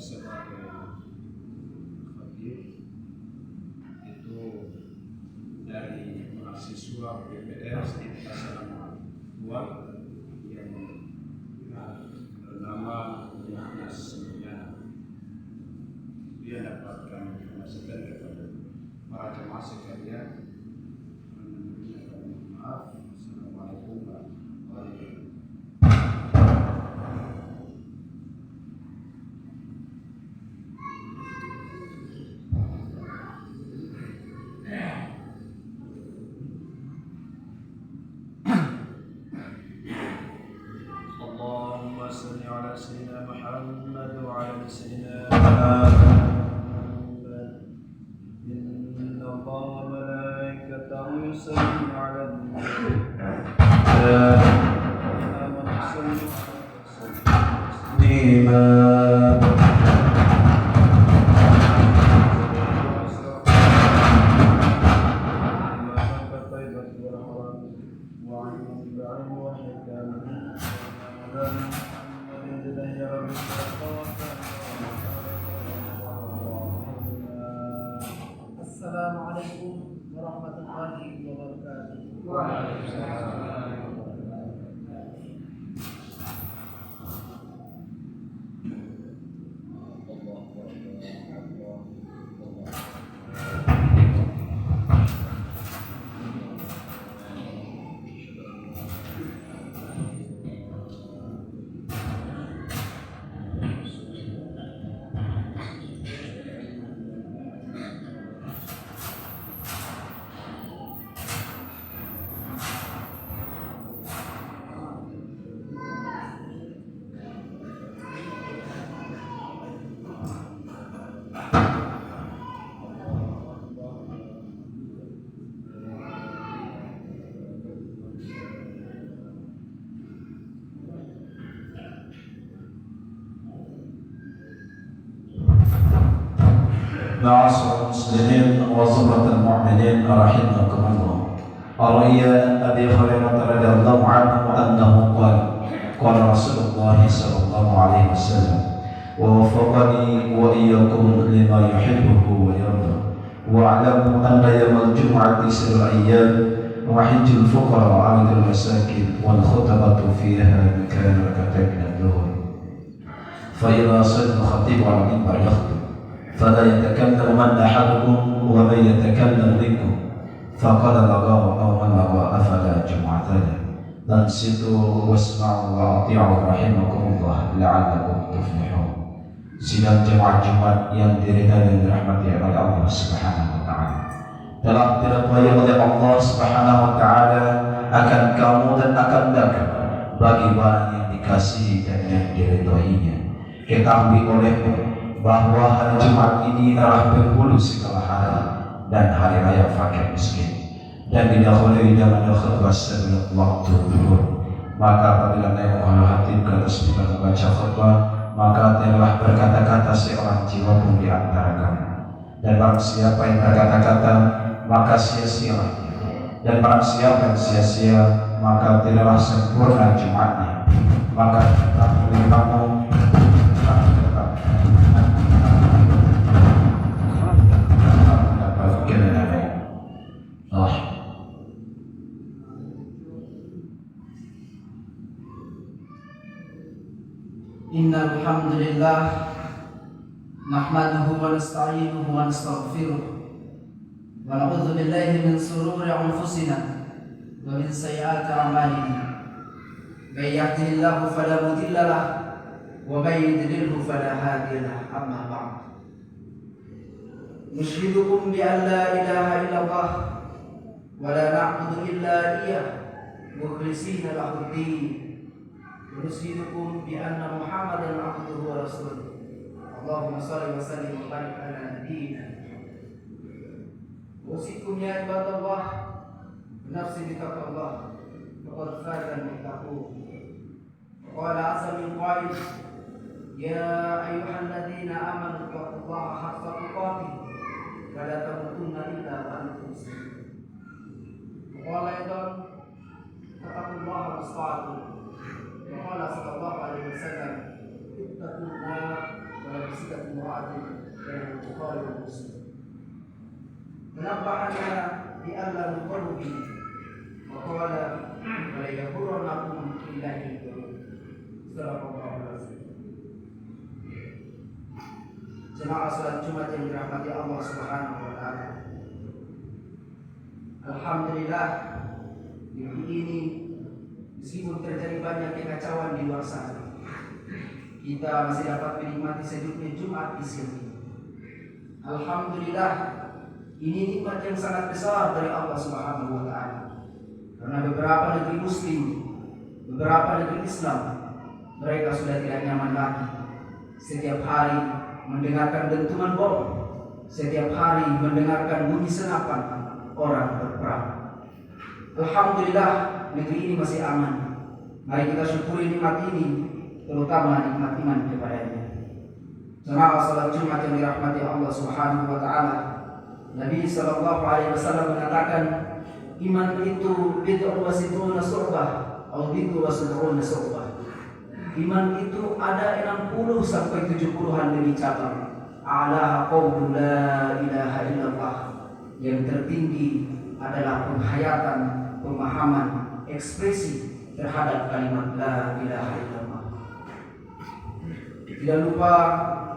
sebagai khatib itu dari mahasiswa BPR Sekolah Asrama 2 yang bernama Yahya Sembilan. Dia dapatkan masukan kepada para jemaah sekalian. Maaf. Assalamualaikum warahmatullahi wabarakatuh. Allahumma salli ala sayyidina Muhammad wa ala sayyidina Muhammad. Inna Allaha wa malaikatahu yusalluna ala nabi. Ya ayyuhallazina sallu taslima. Assalamualaikum warahmatullahi wabarakatuh. Waalaikumsalam. معاشر المسلمين وزمرة المؤمنين رحمكم الله. روي أبي هريرة رضي الله عنه أنه قال قال رسول الله صلى الله عليه وسلم ووفقني وإياكم لما يحبه ويرضى واعلموا أن يوم الجمعة سر الأيام وحج الفقراء عند المساكين والخطبة فيها مكان ركعتين من الظهر فإذا صلى الخطيب على المنبر يخطب فلا يتكلم من أحدكم ومن يتكلم منكم فقد لغى أو من لغى أفلا جمعة له. Lansitu wasma'u wa ati'u rahimakumullah la'allakum tuflihun. Sidang jemaah Jumat yang diridhai dan dirahmati oleh Allah Subhanahu wa taala. Telah diridhai oleh Allah Subhanahu wa taala akan kamu dan akan mereka bagi barang yang dikasihi dan yang diridhoinya. Ketahui olehmu bahwa hari Jumat ini adalah penghulu segala hari dan hari raya fakir miskin dan didahului dengan khutbah sebelum waktu zuhur. Maka apabila naik al khatib ke atas mimbar membaca khutbah, maka telah berkata-kata seorang jiwa pun di antara kamu, dan barang siapa yang berkata-kata maka sia-sia, dan barang siapa yang sia-sia maka tidaklah sempurna Jumatnya. Maka kita kamu Innal hamdalillah nahmaduhu wa nasta'inuhu wa nastaghfiruh wa na'udzu billahi min shururi anfusina wa min sayyiati a'malina. May yahdihillahu fala mudilla lahu wa may yudlilhu fala hadiya lahu. Amma ba'd. Nushhidukum bi an la ilaha illallah wa la na'budu illa iyyah mukhlishina lahu ad-din. Nusyhidukum bi anna Muhammadan abduhu wa rasuluh. Allahumma shalli wa sallim wa barik ala nabiyyina. Usikum ya ibadallah nafsi bi taqwallah faqad faza al-muttaqun. Qala azza min qail ya ayyuhalladzina amanu taqullaha haqqa tuqatih wa la tamutunna illa wa antum muslimun. Qala aidan taqullaha wasta'inu. Qala sallallahu alaihi wasallam ittaqun nar wa dalam sikat Mu'adzim dari Bukhari dan Muslim. Penambahannya di alam qalbi wa qala wa yaghurrannakum billahi sallallahu alaihi wasallam. Jemaah salat Jumat yang dirahmati Allah Subhanahu wa taala. Alhamdulillah, minggu ini meskipun terjadi banyak kekacauan di luar sana, kita masih dapat menikmati sejuknya Jumat di sini. Alhamdulillah, ini nikmat yang sangat besar dari Allah Subhanahu wa taala. Karena beberapa negeri muslim, beberapa negeri Islam, mereka sudah tidak nyaman lagi. Setiap hari mendengarkan dentuman bom, setiap hari mendengarkan bunyi senapan orang berperang. Alhamdulillah, negeri ini masih aman. Mari kita syukuri nikmat ini, terutama nikmat iman kepadanya. Jemaah salat Jumat yang dirahmati Allah Subhanahu wa taala. Nabi sallallahu alaihi wasallam mengatakan, iman itu bid'un wa sittuna syu'bah atau bid'un wa sab'una syu'bah. Iman itu ada 60 sampai 70-an lebih cabang. Ala qaulu la ilaha illallah. Yang tertinggi adalah penghayatan, pemahaman, ekspresi terhadap kalimat la ilaha illallah. Tidak lupa,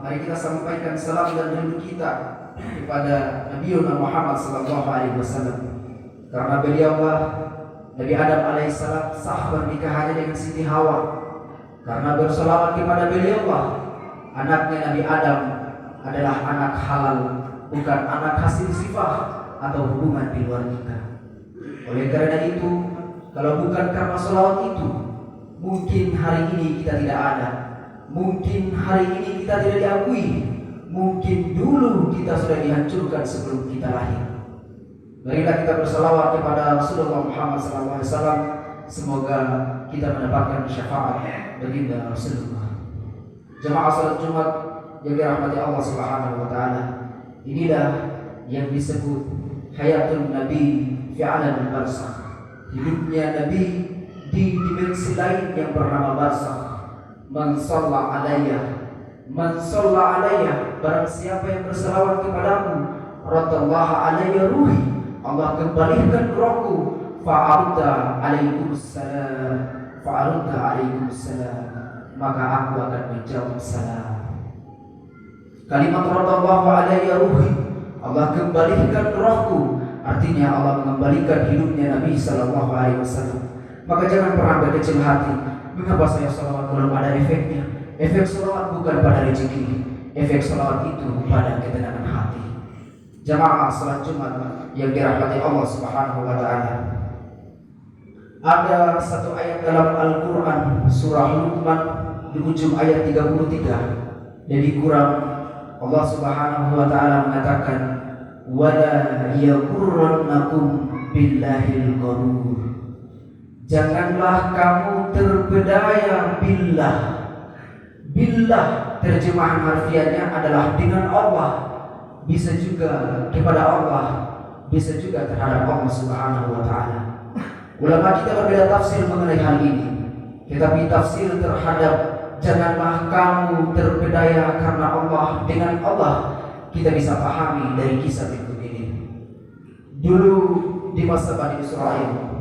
mari kita sampaikan salam dan rindu kita kepada Nabi Muhammad sallallahu alaihi wasallam. Karena beliaulah Nabi Adam alaihissalam sah pernikahannya dengan Siti Hawa. Karena berselawat kepada beliaulah anaknya Nabi Adam adalah anak halal, bukan anak hasil sifah atau hubungan di luar nikah. Oleh karena itu, kalau bukan karena selawat itu, mungkin hari ini kita tidak ada. Mungkin hari ini kita tidak diakui. Mungkin dulu kita sudah dihancurkan sebelum kita lahir. Marilah kita berselawat kepada Rasulullah Muhammad SAW. Semoga kita mendapatkan syafaat baginda Rasulullah. Jemaah salat Jumat yang dirahmati Allah Subhanahu wa taala. Inilah yang disebut hayatul Nabi fi alam barzakh. Hidupnya Nabi di dimensi lain yang bernama barzakh. Man shalla alayya, barang siapa yang berselawat kepadamu, radallahu alayya ruhi, Allah kembalikan rohku, fa'arudda alaikumussalam, maka aku akan menjawab salam. Kalimat radallahu alayya ruhi, Allah kembalikan rohku, artinya Allah mengembalikan hidupnya Nabi sallallahu alaihi wasallam. Maka jangan pernah berkecil hati. Mengapa saya salawat belum ada efeknya? Efek salawat bukan pada rezeki, efek salawat itu pada ketenangan hati. Jamaah salat Jumat yang dirahmati Allah Subhanahu wa taala. Ada satu ayat dalam Al-Qur'an surah Luqman di ujung ayat 33. Lebih kurang Allah Subhanahu wa taala mengatakan, wala yaghurrannakum billahil gharur. Janganlah kamu terpedaya billah. Billah terjemahan harfiahnya adalah dengan Allah. Bisa juga kepada Allah, bisa juga terhadap Allah Subhanahu wa taala. Ulama kita berbeda tafsir mengenai hal ini. Tetapi tafsir terhadap janganlah kamu terpedaya karena Allah, dengan Allah, kita bisa pahami dari kisah berikut ini. Dulu di masa Bani Israel,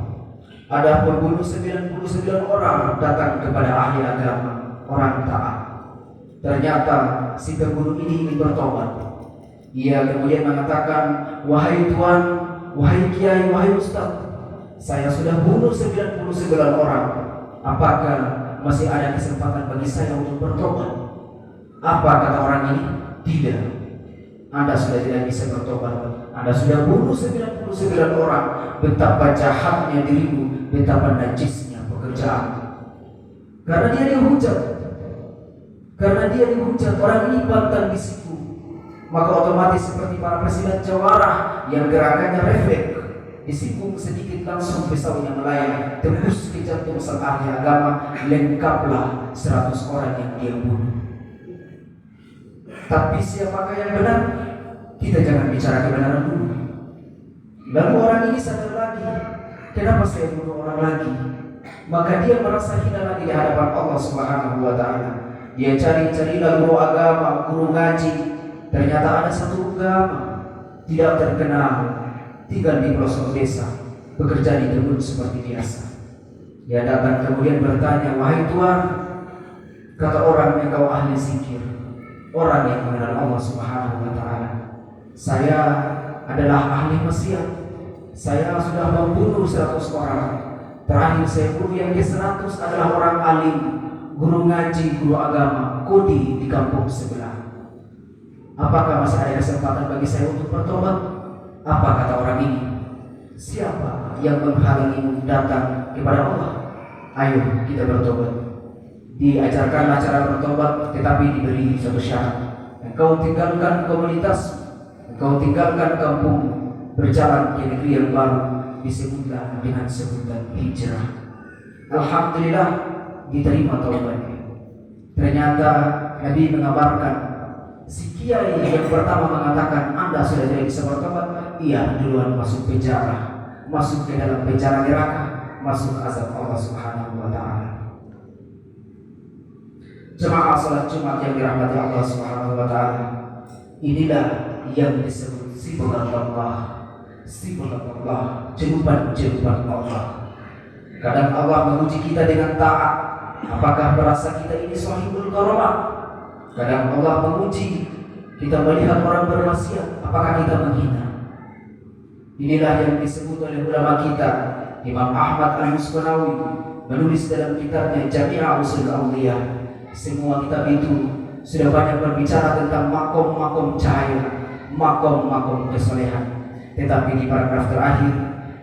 ada pembunuh 99 orang datang kepada ahli agama, orang taat. Ternyata si pembunuh ini ingin bertobat. Ia kemudian mengatakan, wahai Tuhan, wahai Kiai, wahai Ustaz, saya sudah bunuh 99 orang. Apakah masih ada kesempatan bagi saya untuk bertobat? Apa kata orang ini? Tidak. Anda sudah tidak bisa bertobat. Anda sudah bunuh 99 orang. Betapa jahatnya dirimu, betapa najisnya pekerjaan. Karena dia dihujat. Orang ini pantang disipu. Maka otomatis seperti para pesilat jawara yang gerakannya refleks, disinggung sedikit langsung pisaunya melayang tembus ke jantung sang ahli agama, lengkaplah 100 orang yang dia bunuh. Tapi siapakah yang benar? Kita jangan bicara kebenaran dulu. Lalu orang ini sadar lagi, kenapa saya bunuh orang lagi? Maka dia merasa hina lagi di hadapan Allah Subhanahu wa taala. Dia cari-carilah guru agama, guru ngaji. Ternyata ada satu agama tidak terkenal, tinggal di pelosok desa, bekerja di kebun seperti biasa. Dia datang kemudian bertanya, "Wahai Tuhan," kata orang, "engkau ahli zikir, orang yang mengenal Allah Subhanahu wa Ta'ala. Saya adalah ahli maksiat. Saya sudah membunuh 100 orang. Terakhir saya bunuh yang ke-100 adalah orang alim, guru ngaji, guru agama, kodi di kampung sebelah. Apakah masih ada kesempatan bagi saya untuk bertobat?" Apa kata orang ini? "Siapa yang menghalangimu datang kepada Allah? Ayo kita bertobat." Diajarkanlah cara bertobat, tetapi diberi satu syarat. Engkau tinggalkan komunitas, engkau tinggalkan kampung, berjalan ke negeri yang baru, disebutlah dengan sebutan hijrah. Alhamdulillah, diterima taubatnya. Ternyata Nabi mengabarkan, si kiai yang pertama mengatakan, "Anda sudah tidak bisa bertobat," ia duluan masuk penjara, masuk ke dalam penjara neraka, masuk azab Allah Subhanahu wa Ta'ala. Jemaah salat Jumat yang dirahmati Allah Subhanahu wa Ta'ala, inilah yang disebut sibulan Allah, jerupan Allah. Kadang Allah menguji kita dengan taat. Apakah merasa kita ini sahibul karamah? Kadang Allah menguji kita melihat orang bermaksiat, apakah kita menghina? Inilah yang disebut oleh ulama kita, Imam Ahmad Al-Musqanawi menulis dalam kitabnya Jami' Usul Awliya. Semua kitab itu sudah banyak berbicara tentang makom-makom cahaya, makom-makom kesolehan. Tetapi di paragraf terakhir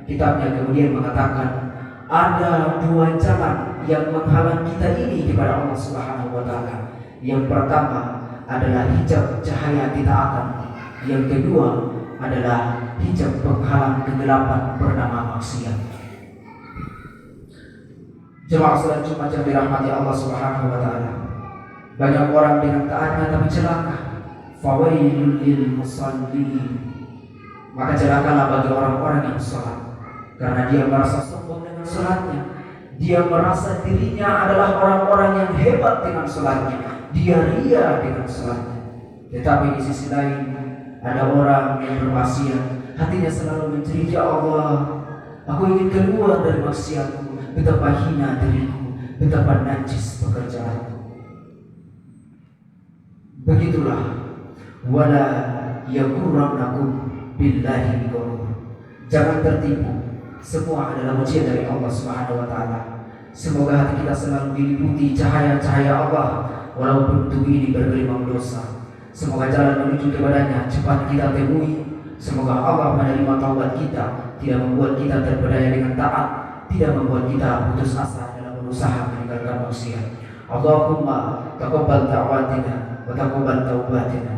kitabnya kemudian mengatakan ada 2 jalan yang menghalang kita ini kepada Allah Subhanahu wa Ta'ala. Yang pertama adalah hijab cahaya ketaatan. Yang kedua adalah hijab penghalang kegelapan bernama maksiat. Jemaah salat Jumat yang dirahmati Allah Subhanahu wa Ta'ala, banyak orang dengan taatnya tapi celaka. Fawailul lil musallin, maka celakalah bagi orang-orang yang sholat, karena dia merasa sombong dengan sholatnya. Dia merasa dirinya adalah orang-orang yang hebat dengan sholatnya. Dia ria dengan sholatnya. Tetapi di sisi lain ada orang yang bermaksiat, hatinya selalu mencari, "Ya Allah, aku ingin keluar dari maksiatku. Betapa hina diriku, betapa najis pekerjaanku." Begitulah, wala yaghurrannakum billahi ghurur. Jangan tertipu. Semua adalah ujian dari Allah Subhanahu wa Ta'ala. Semoga hati kita selalu diliputi cahaya-cahaya Allah, walaupun tubuh ini bergelimang dosa. Semoga jalan menuju kepadanya cepat kita temui. Semoga Allah menerima taubat kita, tidak membuat kita terpedaya dengan taat, tidak membuat kita putus asa dalam berusaha meninggalkan maksiat. Allahumma taqabbal da'watina wa taqabbal taubatina.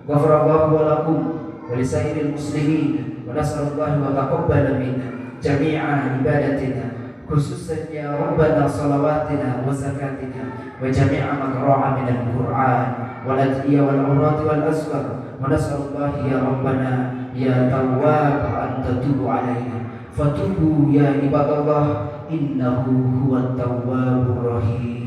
Ghafarallahu wa lakum wa lisairil muslimin, wa nas'alullahi wa taqabbal minna jami'a ibadatina, khususan ya Rabbana salawatina wa zakatina wa jami'a makra'a minal Qur'an wal adhiyah wal awrad wal aswar, wa nas'alullahi ya Rabbana ya Tawwab an tatubu alaina fatubu ya ibadallah innahu huwat tawwabur rahim.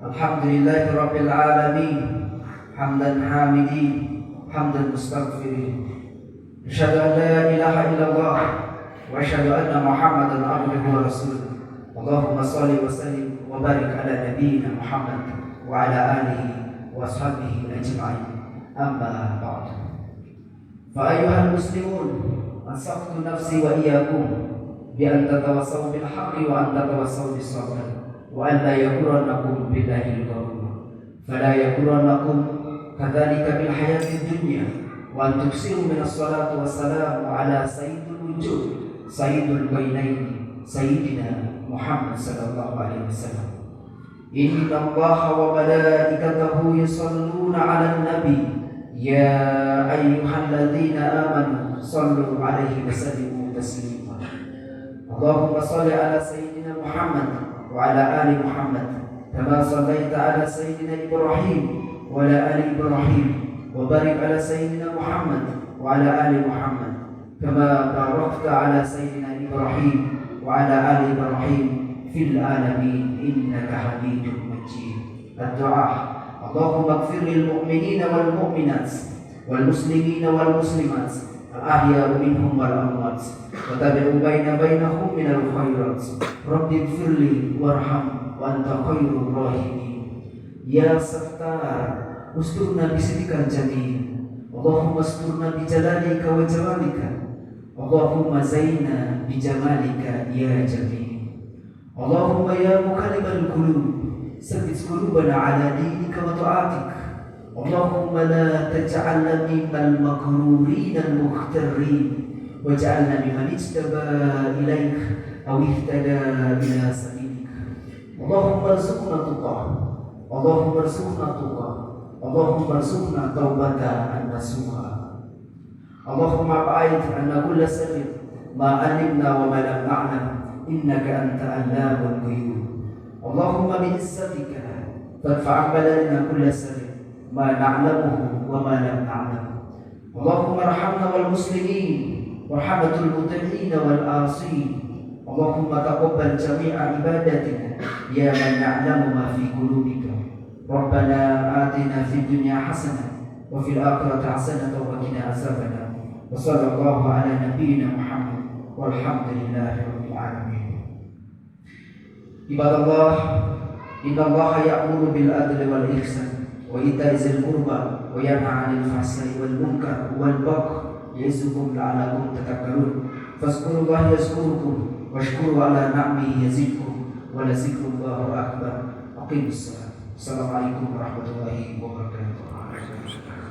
Alhamdulillah rabbil alamin, hamdan hamidin, hamdan mustaghfirin. Asyhadu an la ilaha illallah wa asyhadu anna Muhammadan abduhu wa rasuluh. Allahumma shalli wa sallim wa barik ala nabiyyina Muhammad wa ala alihi wa ashabihi ajma'in. Amma ba'd. Fa ayyuhal muslimun, ansaftu nafsi wa iyyakum bi an tatawassaw bil haqqi wa an tatawassaw bis sabr, wa an la yaghurrannakum billahi al-ghurur, fala yaghurrannakum kadzalika bil hayatid dunya, wa an tuksiru min as-salati was-salamu ala sayyidil wujud Sayyidul Bainaini Sayyidina Muhammad sallallahu alaihi wasallam. Inna Allaha wa malaikatahu yusalluna 'alan nabi ya ayyuhalladzina amanu sallu 'alaihi wa sallimu taslima. Allahumma shalli 'ala sayyidina Muhammad wa 'ala ali Muhammad kama shallaita 'ala sayyidina Ibrahim wa 'ala ali Ibrahim wa barik 'ala sayyidina Muhammad wa 'ala ali Muhammad kama barakta 'ala sayyidina Ibrahim wa 'ala ali Ibrahim fil alamin innaka hamidum majid. Ad-du'a Allahumma ighfir lil mu'minina wal mu'minat wal muslimina wal muslimat al ahya minhum wal amwat wa tabi'u bainahum min al khairat rabbi ighfirli warham wa anta khairur rahimin. Ya Sattar usturna bi sidqika jamil Allahumma asturna bi jalalika wa jamalika Allahumma zaina bi jamalika ya jamil. Allahumma ya muqallibal qulub tsabbit qulubana ala dinika wa ta'atik. Allahumma la taj'alna minal maghrurin al mukhtarin waj'alna mimman ijtaba ilaik aw ihtada ila sabilik. Allahumma arzuqna tuqah Allahumma arzuqna tuqah Allahumma arzuqna taubata an-nasuha. Allahumma ba'id anna kulla sirrin ma alimna wa ma lam na'lam innaka anta allamul ghuyub. Allahumma bi izzatika fadfa' balana kulla sirrin ma na'lamuhu wa ma lam na'lam. Allahumma arhamna wal muslimin warhamatul muti'in wal asin. Allahumma taqabbal jami'a ibadatina ya man ya'lamu ma fi qulubika. Rabbana atina fid dunya hasanah wa fil akhirati hasanah wa qina azabannar. Wa sallallahu ala nabiyyina Muhammad walhamdulillahi rabbil alamin. Ibadallah, innallaha ya'muru bil adli wal ihsan wa ita'i dzil qurba wa yanha 'anil fahsya'i wal munkar wal baghi ya'izukum la'allakum tadhakkarun. Fazkurullaha yazkurukum washkuru 'ala ni'amihi yazidkum wa la zikrullahi akbar. Aqimus shalah. Assalamualaikum warahmatullahi wabarakatuh.